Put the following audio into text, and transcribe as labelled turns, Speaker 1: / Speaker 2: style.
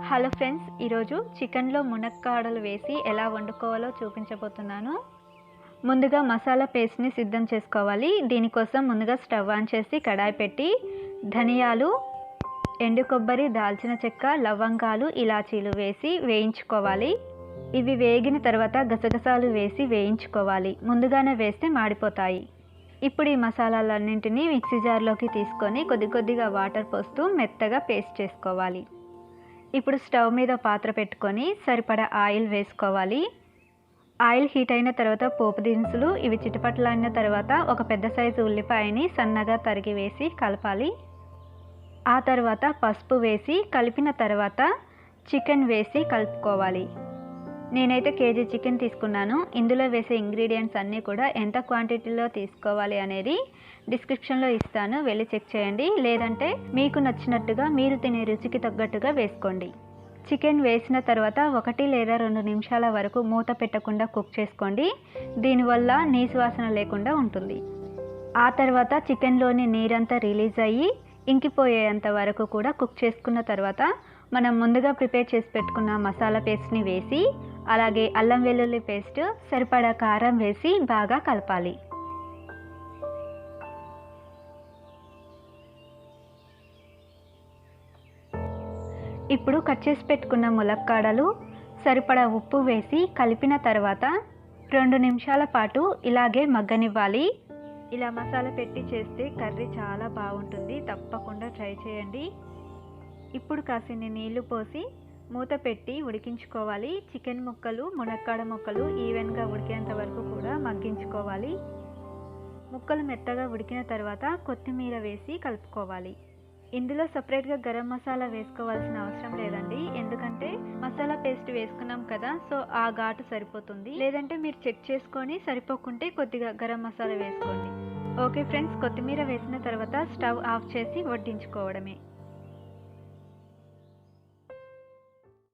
Speaker 1: Hello friends, ఈరోజు చికెన్లో మునక్కాడలు వేసి ఎలా వండుకోవాలో చూపించబోతున్నాను. ముందుగా మసాలా పేస్ట్ని సిద్ధం చేసుకోవాలి. దీనికోసం ముందుగా స్టవ్ ఆన్ చేసి కడాయి పెట్టి ధనియాలు, ఎండు కొబ్బరి, దాల్చిన చెక్క, లవంగాలు, ఇలాచీలు వేసి వేయించుకోవాలి. ఇవి వేగిన తర్వాత గసగసాలు వేసి వేయించుకోవాలి. ముందుగానే వేస్తే మాడిపోతాయి. ఇప్పుడు ఈ మసాలాలన్నింటినీ మిక్సీ జార్లోకి తీసుకొని కొద్ది కొద్దిగా వాటర్ పోస్తూ మెత్తగా పేస్ట్ చేసుకోవాలి. ఇప్పుడు స్టవ్ మీద పాత్ర పెట్టుకొని సరిపడా ఆయిల్ వేసుకోవాలి. ఆయిల్ హీట్ అయిన తర్వాత పోపు దినుసులు ఇవి చిటపటలాడిన తర్వాత ఒక పెద్ద సైజు ఉల్లిపాయని సన్నగా తరిగి వేసి కలపాలి. ఆ తర్వాత పసుపు వేసి కలిపిన తర్వాత చికెన్ వేసి కలుపుకోవాలి. నేనైతే కేజీ చికెన్ తీసుకున్నాను. ఇందులో వేసే ఇంగ్రీడియంట్స్ అన్నీ కూడా ఎంత క్వాంటిటీలో తీసుకోవాలి అనేది డిస్క్రిప్షన్లో ఇస్తాను, వెళ్ళి చెక్ చేయండి. లేదంటే మీకు నచ్చినట్టుగా మీరు తినే రుచికి తగ్గట్టుగా వేసుకోండి. చికెన్ వేసిన తర్వాత 1 లేదా 2 నిమిషాల వరకు మూత పెట్టకుండా కుక్ చేసుకోండి. దీనివల్ల నీసు వాసన లేకుండా ఉంటుంది. ఆ తర్వాత చికెన్లోని నీరంతా రిలీజ్ అయ్యి ఇంకిపోయేంత వరకు కూడా కుక్ చేసుకున్న తర్వాత మనం ముందుగా ప్రిపేర్ చేసి పెట్టుకున్న మసాలా పేస్ట్ని వేసి, అలాగే అల్లం వెల్లుల్లి పేస్ట్, సరిపడా కారం వేసి బాగా కలపాలి. ఇప్పుడు కట్ చేసి పెట్టుకున్న ములక్కాడలు, సరిపడా ఉప్పు వేసి కలిపిన తర్వాత 2 నిమిషాల పాటు ఇలాగే మగ్గనివ్వాలి. ఇలా మసాలా పెట్టి చేస్తే కర్రీ చాలా బాగుంటుంది. తప్పకుండా ట్రై చేయండి. ఇప్పుడు కాసిన్ని నీళ్లు పోసి మూత పెట్టి ఉడికించుకోవాలి. చికెన్ ముక్కలు, మునక్కాడ ముక్కలు ఈవెన్గా ఉడికేంత వరకు కూడా మగ్గించుకోవాలి. ముక్కలు మెత్తగా ఉడికిన తర్వాత కొత్తిమీర వేసి కలుపుకోవాలి. ఇందులో సపరేట్గా గరం మసాలా వేసుకోవాల్సిన అవసరం లేదండి, ఎందుకంటే మసాలా పేస్ట్ వేసుకున్నాం కదా, సో ఆ ఘాటు సరిపోతుంది. లేదంటే మీరు చెక్ చేసుకొని సరిపోకుంటే కొద్దిగా గరం మసాలా వేసుకోండి. ఓకే ఫ్రెండ్స్, కొత్తిమీర వేసిన తర్వాత స్టవ్ ఆఫ్ చేసి వడ్డించుకోవడమే.